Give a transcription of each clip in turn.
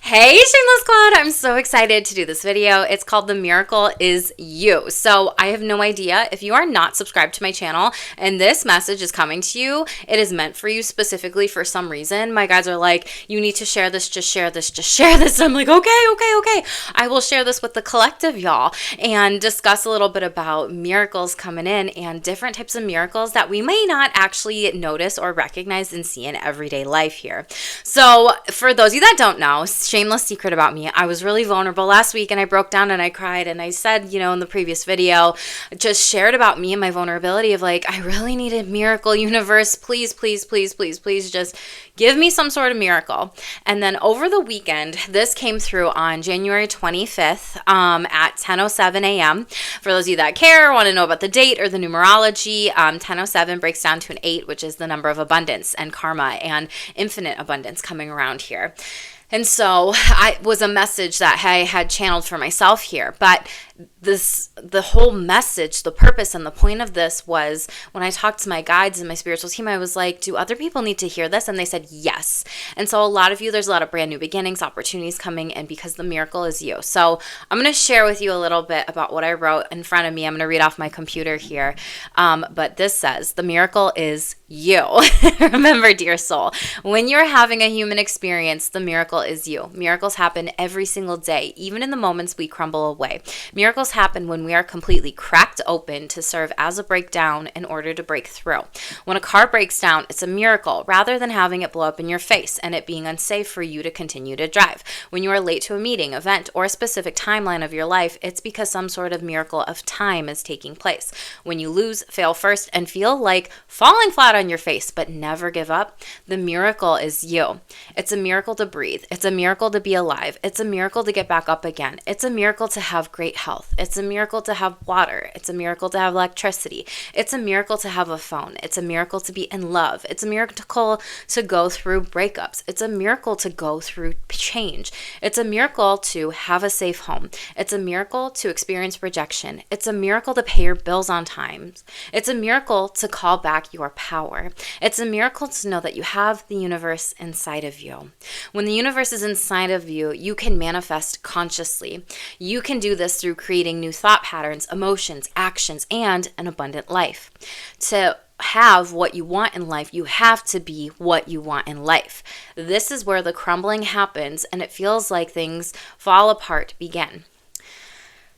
Hey, Shameless Squad! I'm so excited to do this video. It's called The Miracle Is You. So I have no idea if you are not subscribed to my channel and this message is coming to you, it is meant for you specifically for some reason. My guides are like, you need to share this, just share this, just share this. I'm like, okay. I will share this with the collective, y'all, and discuss a little bit about miracles coming in and different types of miracles that we may not actually notice or recognize and see in everyday life here. So for those of you that don't know, shameless secret about me, I was really vulnerable last week and I broke down and I cried and I said, in the previous video, just shared about me and my vulnerability of like, I really need a miracle, universe. Please, just give me some sort of miracle. And then over the weekend, this came through on January 25th at 10:07 a.m. For those of you that care, want to know about the date or the numerology, 10:07 breaks down to an 8, which is the number of abundance and karma and infinite abundance coming around here. And so it was a message that I had channeled for myself here. But the whole message, the purpose and the point of this was when I talked to my guides and my spiritual team, I was like, do other people need to hear this? And they said yes. And so a lot of you, there's a lot of brand new beginnings, opportunities coming in because the miracle is you. So I'm going to share with you a little bit about what I wrote in front of me. I'm going to read off my computer here. But this says, the miracle is you. Remember, dear soul, when you're having a human experience, the miracle is you. Miracles happen every single day, even in the moments we crumble away. Miracles happen when we are completely cracked open to serve as a breakdown in order to break through. When a car breaks down, it's a miracle rather than having it blow up in your face and it being unsafe for you to continue to drive. When you are late to a meeting, event, or a specific timeline of your life, it's because some sort of miracle of time is taking place. When you lose, fail first, and feel like falling flat on your face but never give up, the miracle is you. It's a miracle to breathe. It's a miracle to be alive. It's a miracle to get back up again. It's a miracle to have great health. It's a miracle to have water. It's a miracle to have electricity. It's a miracle to have a phone. It's a miracle to be in love. It's a miracle to go through breakups. It's a miracle to go through change. It's a miracle to have a safe home. It's a miracle to experience rejection. It's a miracle to pay your bills on time. It's a miracle to call back your power. It's a miracle to know that you have the universe inside of you. When the universe is inside of you, you can manifest consciously. You can do this through creating new thought patterns, emotions, actions, and an abundant life. To have what you want in life, you have to be what you want in life. This is where the crumbling happens and it feels like things fall apart begin.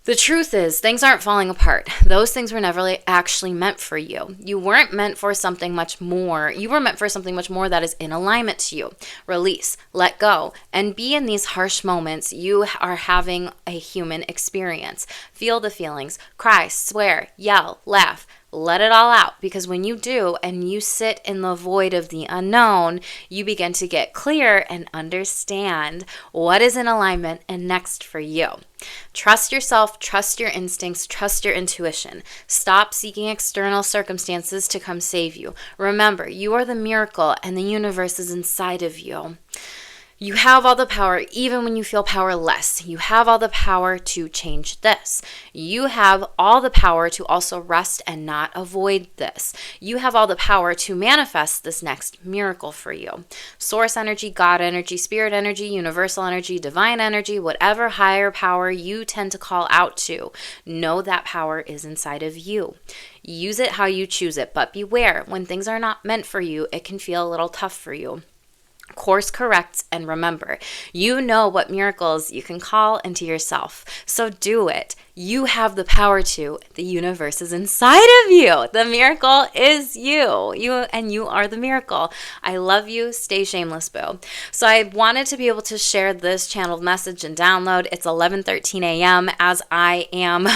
The truth is, things aren't falling apart. Those things were never actually meant for you. You weren't meant for something much more. You were meant for something much more that is in alignment to you. Release, let go, and be in these harsh moments. You are having a human experience. Feel the feelings, cry, swear, yell, laugh. Let it all out, because when you do and you sit in the void of the unknown, you begin to get clear and understand what is in alignment and next for you. Trust yourself, trust your instincts, trust your intuition. Stop seeking external circumstances to come save you. Remember, you are the miracle and the universe is inside of you. You have all the power, even when you feel powerless. You have all the power to change this. You have all the power to also rest and not avoid this. You have all the power to manifest this next miracle for you. Source energy, God energy, spirit energy, universal energy, divine energy, whatever higher power you tend to call out to, know that power is inside of you. Use it how you choose it, but beware, when things are not meant for you, it can feel a little tough for you. Course correct, and remember, you know what miracles you can call into yourself. So do it. You have the power to. The universe is inside of you. The miracle is you. You are the miracle. I love you. Stay shameless, boo. So I wanted to be able to share this channeled message and download. It's 11:13 a.m. as I am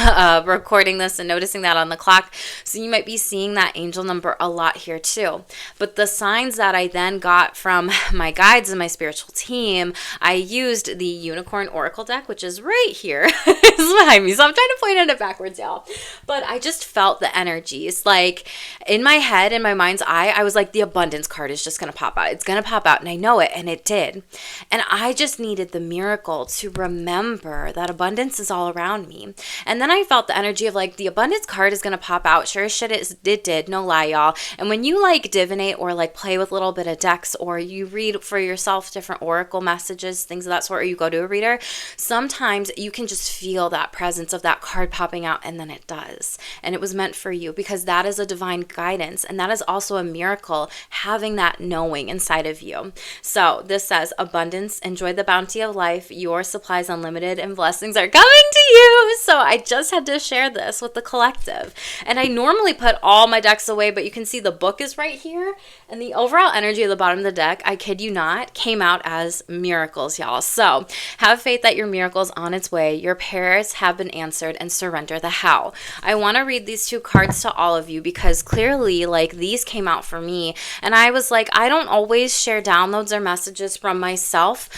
recording this and noticing that on the clock. So you might be seeing that angel number a lot here too. But the signs that I then got from my guides and my spiritual team, I used the Unicorn Oracle deck, which is right here. It's behind me. So trying to point at it backwards, y'all. But I just felt the energies. Like in my head, in my mind's eye, I was like, the abundance card is just going to pop out. It's going to pop out. And I know it. And it did. And I just needed the miracle to remember that abundance is all around me. And then I felt the energy of like, the abundance card is going to pop out. Sure as shit it did. No lie, y'all. And when you like divinate or like play with a little bit of decks, or you read for yourself different oracle messages, things of that sort, or you go to a reader, sometimes you can just feel that presence of that card popping out, and then it does. And it was meant for you, because that is a divine guidance, and that is also a miracle, having that knowing inside of you. So this says, abundance, enjoy the bounty of life, your supplies unlimited, and blessings are coming to you. So I just had to share this with the collective. And I normally put all my decks away, but you can see the book is right here, and the overall energy at the bottom of the deck, I kid you not, came out as miracles, y'all. So have faith that your miracle is on its way. Your prayers have been answered, and surrender the how. I want to read these two cards to all of you, because clearly, like, these came out for me. And I was like, I don't always share downloads or messages from myself,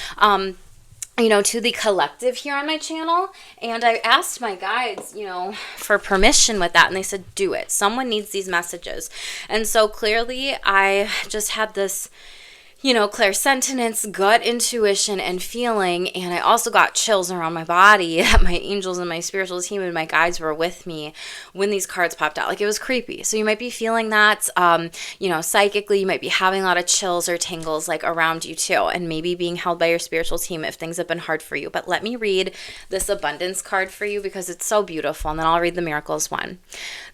to the collective here on my channel. And I asked my guides, for permission with that. And they said, do it. Someone needs these messages. And so clearly I just had this, clairsentience, gut intuition, and feeling. And I also got chills around my body that my angels and my spiritual team and my guides were with me when these cards popped out. Like, it was creepy. So you might be feeling that, psychically, you might be having a lot of chills or tingles like around you too. And maybe being held by your spiritual team if things have been hard for you. But let me read this abundance card for you, because it's so beautiful. And then I'll read the miracles one.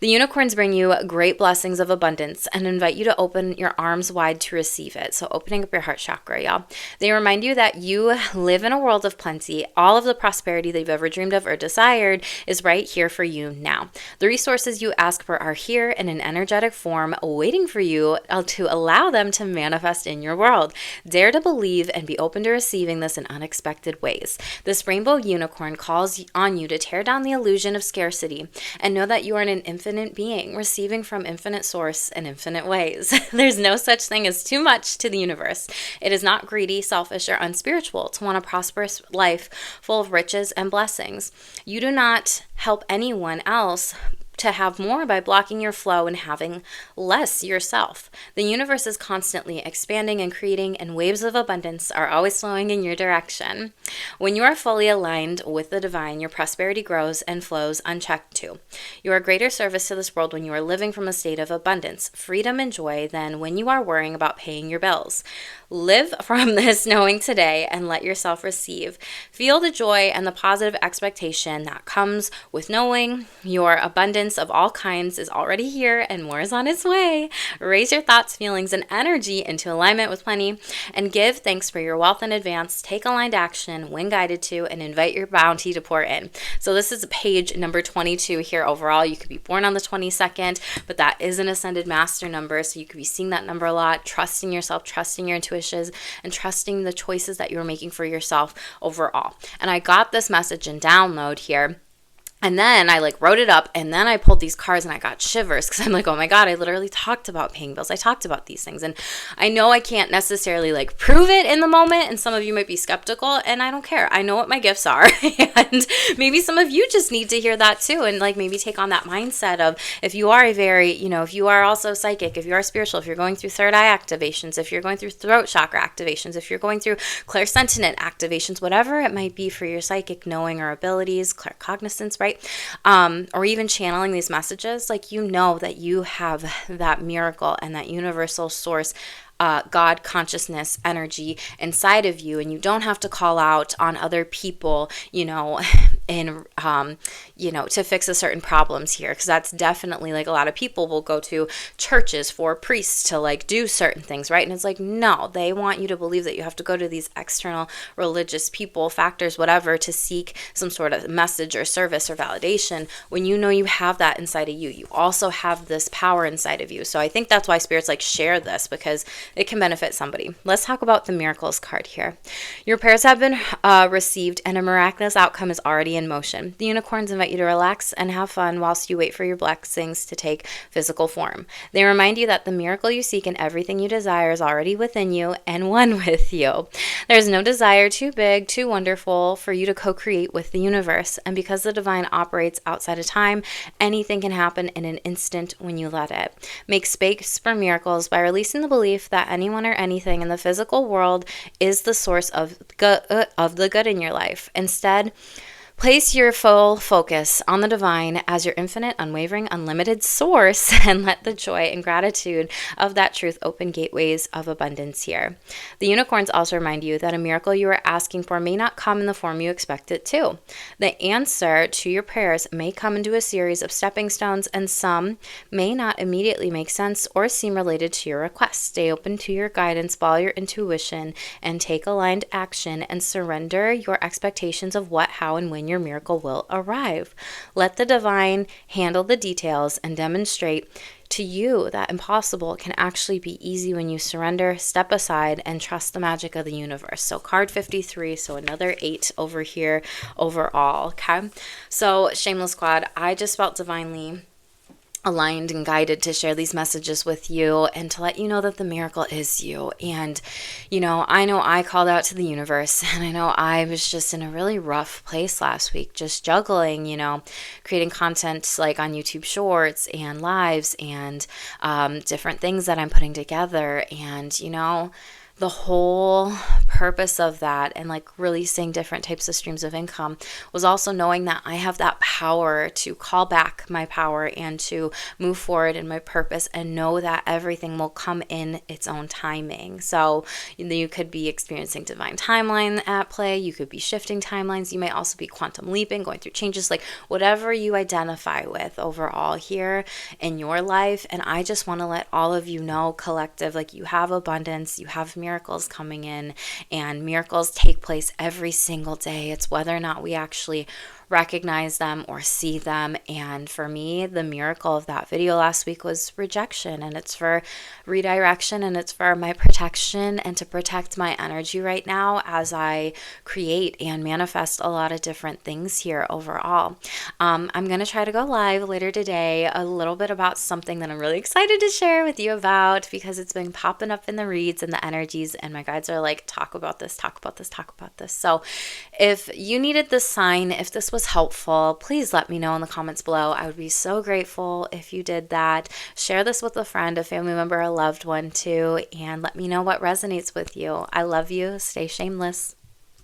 The unicorns bring you great blessings of abundance and invite you to open your arms wide to receive it. So opening up your heart chakra, y'all. They remind you that you live in a world of plenty. All of the prosperity that you've ever dreamed of or desired is right here for you now. The resources you ask for are here in an energetic form, waiting for you to allow them to manifest in your world. Dare to believe and be open to receiving this in unexpected ways. This rainbow unicorn calls on you to tear down the illusion of scarcity and know that you are an infinite being, receiving from infinite source in infinite ways. There's no such thing as too much to the universe. It is not greedy, selfish, or unspiritual to want a prosperous life full of riches and blessings. You do not help anyone else to have more by blocking your flow and having less yourself. The universe is constantly expanding and creating, and waves of abundance are always flowing in your direction. When you are fully aligned with the divine, your prosperity grows and flows unchecked too. You are a greater service to this world when you are living from a state of abundance, freedom, and joy than when you are worrying about paying your bills. Live from this knowing today and let yourself receive. Feel the joy and the positive expectation that comes with knowing your abundance of all kinds is already here and more is on its way. Raise your thoughts, feelings, and energy into alignment with plenty, and give thanks for your wealth in advance. Take aligned action when guided to, and invite your bounty to pour in. So this is page number 22 here overall. You could be born on the 22nd, but that is an ascended master number, so you could be seeing that number a lot, trusting yourself, trusting your intuition, and trusting the choices that you're making for yourself overall. And I got this message in download here. And then I wrote it up, and then I pulled these cards and I got shivers, because I'm like, oh my God, I literally talked about paying bills. I talked about these things. And I know I can't necessarily prove it in the moment. And some of you might be skeptical, and I don't care. I know what my gifts are. And maybe some of you just need to hear that too. And maybe take on that mindset of, if you are a very, if you are also psychic, if you are spiritual, if you're going through third eye activations, if you're going through throat chakra activations, if you're going through clairsentient activations, whatever it might be for your psychic knowing or abilities, claircognizance, right? Or even channeling these messages, that you have that miracle and that universal source, God consciousness energy inside of you, and you don't have to call out on other people, to fix a certain problems here, because that's definitely a lot of people will go to churches for priests to do certain things, right? And it's no, they want you to believe that you have to go to these external religious people, factors, whatever, to seek some sort of message or service or validation, when you know you have that inside of you. You also have this power inside of you. So I think that's why spirits share this, because it can benefit somebody. Let's talk about the miracles card here. Your prayers have been received, and a miraculous outcome is already already in motion. The unicorns invite you to relax and have fun whilst you wait for your blessings to take physical form. They remind you that the miracle you seek and everything you desire is already within you and one with you. There's no desire too big, too wonderful for you to co-create with the universe. And because the divine operates outside of time, anything can happen in an instant when you let it. Make space for miracles by releasing the belief that anyone or anything in the physical world is the source of the good in your life. Instead, place your full focus on the divine as your infinite, unwavering, unlimited source, and let the joy and gratitude of that truth open gateways of abundance here. The unicorns also remind you that a miracle you are asking for may not come in the form you expect it to. The answer to your prayers may come into a series of stepping stones, and some may not immediately make sense or seem related to your request. Stay open to your guidance, follow your intuition, and take aligned action, and surrender your expectations of what, how, and when your miracle will arrive. Let the divine handle the details and demonstrate to you that impossible can actually be easy when you surrender, step aside, and trust the magic of the universe. So card 53, so another 8 over here overall, okay? So Shameless Squad, I just felt divinely aligned and guided to share these messages with you and to let you know that the miracle is you. And, I know I called out to the universe, and I know I was just in a really rough place last week, just juggling, creating content like on YouTube Shorts and lives and different things that I'm putting together. And, the whole purpose of that and like releasing different types of streams of income was also knowing that I have that power to call back my power and to move forward in my purpose and know that everything will come in its own timing. So you could be experiencing divine timeline at play. You could be shifting timelines. You may also be quantum leaping, going through changes, like whatever you identify with overall here in your life. And I just want to let all of you know, collective, like you have abundance, you have miracles coming in, and miracles take place every single day. It's whether or not we actually recognize them or see them. And for me, the miracle of that video last week was rejection, and it's for redirection, and it's for my protection and to protect my energy right now as I create and manifest a lot of different things here overall. I'm going to try to go live later today a little bit about something that I'm really excited to share with you about, because it's been popping up in the reads and the energies, and my guides are like, talk about this, talk about this, talk about this. So if you needed this sign, if this was helpful, please let me know in the comments below. I would be so grateful if you did that. Share this with a friend, a family member, a loved one too, and let me know what resonates with you. I love you. Stay shameless.